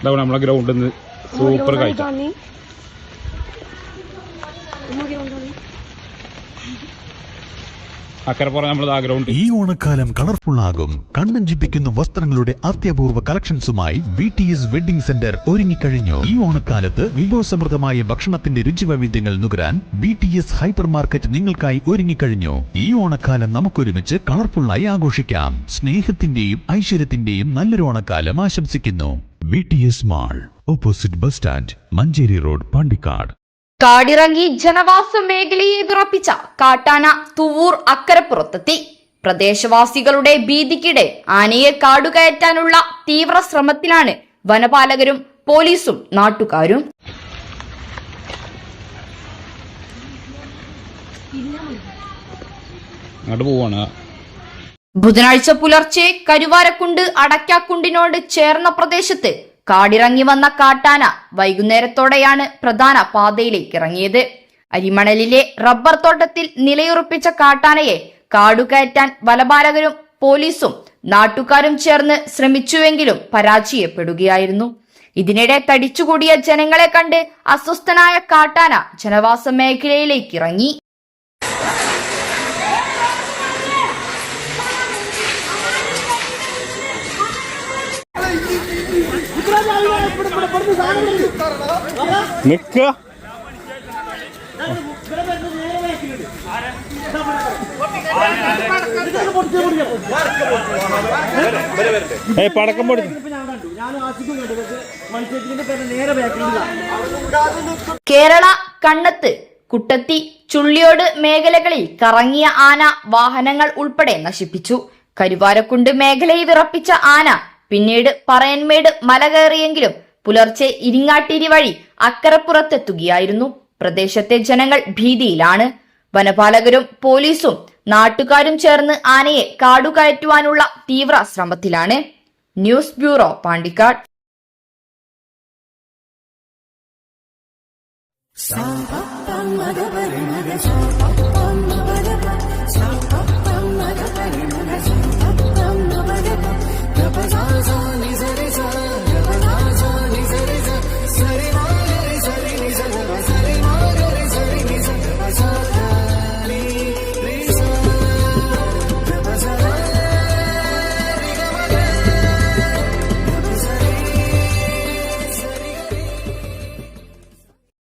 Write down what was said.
ഇതാണ് നമ്മളെ ഗ്രൗണ്ടിൽ നിന്ന് സൂപ്പർ കാഴ്ച. ഈ ഓണക്കാലം കളർഫുൾ ആകും. കണ്ണഞ്ചിപ്പിക്കുന്ന വസ്ത്രങ്ങളുടെ അത്യപൂർവ കളക്ഷൻസുമായി BTS വെഡിംഗ് സെന്റർ ഒരുങ്ങിക്കഴിഞ്ഞു. ഈ ഓണക്കാലത്ത് വിഭവസമൃദ്ധമായ ഭക്ഷണത്തിന്റെ രുചിവൈവിധ്യങ്ങൾ നുകരാൻ BTS ഹൈപ്പർ മാർക്കറ്റ് നിങ്ങൾക്കായി ഒരുങ്ങിക്കഴിഞ്ഞു. ഈ ഓണക്കാലം നമുക്കൊരുമിച്ച് കളർഫുള്ളായി ആഘോഷിക്കാം. സ്നേഹത്തിന്റെയും ഐശ്വര്യത്തിന്റെയും നല്ലൊരു ഓണക്കാലം ആശംസിക്കുന്നു. BTS mall, opposite bus stand, Manjeri road, Pandikkad. കാടിറങ്ങി ജനവാസ മേഖലയെ വിറപ്പിച്ച കാട്ടാന തുവൂർ അക്കരപ്പുറത്തെത്തി. പ്രദേശവാസികളുടെ ഭീതിക്കിടെ ആനയെ കാടുകയറ്റാനുള്ള തീവ്ര ശ്രമത്തിലാണ് വനപാലകരും പോലീസും നാട്ടുകാരും. ബുധനാഴ്ച പുലർച്ചെ കരുവാരക്കുണ്ട് അടയ്ക്കാക്കുണ്ടിനോട് ചേർന്ന പ്രദേശത്ത് കാടിറങ്ങി വന്ന കാട്ടാന വൈകുന്നേരത്തോടെയാണ് പ്രധാന പാതയിലേക്ക് ഇറങ്ങിയത്. അരിമണലിലെ റബ്ബർ തോട്ടത്തിൽ നിലയുറപ്പിച്ച കാട്ടാനയെ കാടുകയറ്റാൻ വനപാലകരും പോലീസും നാട്ടുകാരും ചേർന്ന് ശ്രമിച്ചുവെങ്കിലും പരാജയപ്പെടുകയായിരുന്നു. ഇതിനിടെ തടിച്ചുകൂടിയ ജനങ്ങളെ കണ്ട് അസ്വസ്ഥനായ കാട്ടാന ജനവാസ മേഖലയിലേക്ക് ഇറങ്ങി. പടക്കം കേരള കണ്ണത്ത്, കുട്ടത്തി, ചുള്ളിയോട് മേഖലകളിൽ കറങ്ങിയ ആന വാഹനങ്ങൾ ഉൾപ്പെടെ നശിപ്പിച്ചു. കരുവാരക്കുണ്ട് മേഖലയെ വിറപ്പിച്ച ആന പിന്നീട് പറയൻമേട് മല കയറിയെങ്കിലും പുലർച്ചെ ഇരിങ്ങാട്ടിരി വഴി അക്കരപ്പുറത്തെത്തുകയായിരുന്നു. പ്രദേശത്തെ ജനങ്ങൾ ഭീതിയിലാണ്. വനപാലകരും പോലീസും നാട്ടുകാരും ചേർന്ന് ആനയെ കാടുകയറ്റുവാനുള്ള തീവ്ര ശ്രമത്തിലാണ്. News bureau, Pandikkad. Sa pa pa ma da ba re ma ga sa pa pa ma ba da ba sa pa